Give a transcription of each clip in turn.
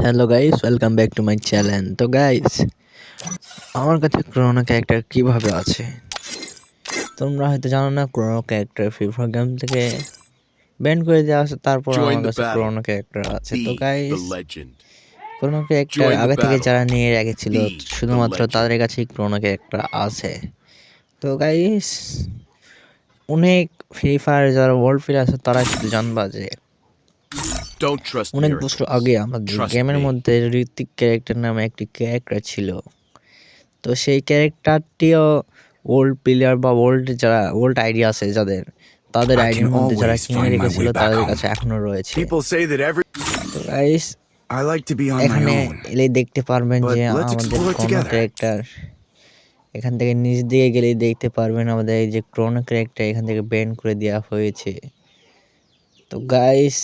Hello guys, welcome back to my channel. তো guys, আমার কাছে ক্রোনো ক্যারেক্টার কিভাবে আছে তোমরা হয়তো জানো না। ক্রোনো ক্যারেক্টার ফ্রি ফায়ার গেম থেকে ব্যান করে দেওয়া আছে, তারপর আমার কাছে ক্রোনো ক্যারেক্টার আছে। তো গাইস, ক্রোনো ক্যারেক্টার আগে থেকে যারা নিয়ে রেখেছিল শুধুমাত্র তাদের কাছেই ক্রোনো ক্যারেক্টার আছে। তো গাইস, অনেক ফ্রি ফায়ার যারা ওয়ার্ল্ড প্লেয়ার আছে তারা শুধু জানবা যে অনেক বছর আগে আমাদের গেমের মধ্যে ঋত্বিক ক্যারেক্টার নামে একটি ক্যারেক্টার ছিল। তো সেই ক্যারেক্টারটিও ওল্ড প্লেয়ার বা ওল্ড আইডি আছে যাদের, তাদের আইডির মধ্যে যারা কিনে রেখেছিল তাদের কাছে এখনো রয়েছে। তো গাইস, এখানে এলেই দেখতে পারবেন যে আমাদের ক্রোনো ক্যারেক্টার, এখান থেকে নিচ দিকে গেলেই দেখতে পারবেন আমাদের এই যে ক্রোনো ক্যারেক্টার এখান থেকে ব্যান করে দেওয়া হয়েছে। তো গাইস,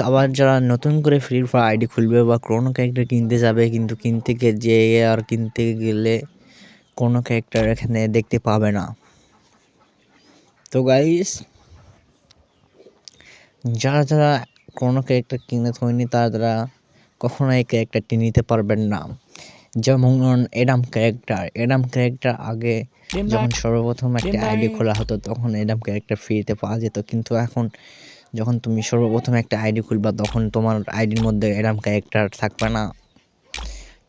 আবার যারা নতুন করে ফ্রি ফায়ার আইডি খুলবে বা ক্রোনো ক্যারেক্টার কিনতে যাবে, কিন্তু কিনতে গেলে কোনো ক্যারেক্টার এখানে দেখতে পাবে না। তো গাইস, যারা কোনো ক্যারেক্টার কিনে থয়নি তারা কখনো এই ক্যারেক্টারটি নিতে পারবেন না। যেমন এডাম ক্যারেক্টার আগে যখন সর্বপ্রথম একটা আইডি খোলা হতো তখন এডাম ক্যারেক্টার ফ্রিতে পাওয়া যেত, কিন্তু এখন যখন তুমি সর্বপ্রথম একটা আইডি খুলবা তখন তোমার আইডির মধ্যে এডাম ক্যারেক্টার থাকবে না।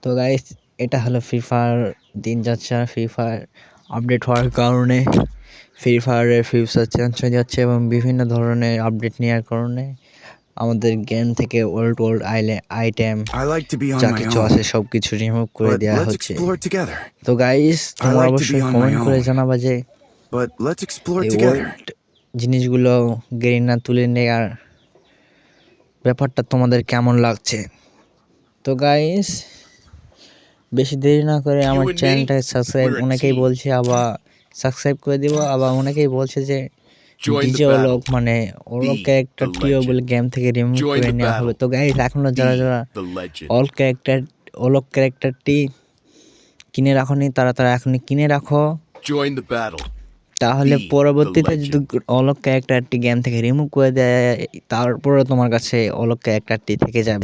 তো গাইস, এটা হলো ফ্রি ফায়ার দিন যাচ্ছে। ফ্রি ফায়ার আপডেট হওয়ার কারণে ফ্রি ফায়ারের ফিউচার চেঞ্জ হয়ে যাচ্ছে এবং বিভিন্ন ধরনের আপডেট নেওয়ার কারণে আমাদের গেম থেকে ওল্ড আইটেম যা কিছু আছে সব কিছু রিমুভ করে দেওয়া হচ্ছে। তো গাইস, তোমরা অবশ্যই কমেন্ট করে জানাবা যে এই ওল্ড জিনিসগুলো গেরিনা তুলে নেওয়ার ব্যাপারটা তোমাদের কেমন লাগছে। তো গাইস, বেশি দেরি না করে আমার চ্যানেলটাকে অনেকেই বলছে আবার সাবস্ক্রাইব করে দিব, আবার অনেকেই বলছে যে ডিজে ওলক ক্যারেক্টারটিও বলে গেম থেকে রিমুভ করে নেওয়া হবে। তো গাইস, এখনো যারা ওলক ক্যারেক্টারটি কিনে রাখোনি তারা এখনই কিনে রাখো, তাহলে পরবর্তীতে যদি ওলক ক্যারেক্টারটি গেম থেকে রিমুভ করে দেয় তারপরে তোমার কাছে ওলক ক্যারেক্টারটি থেকে যাবে।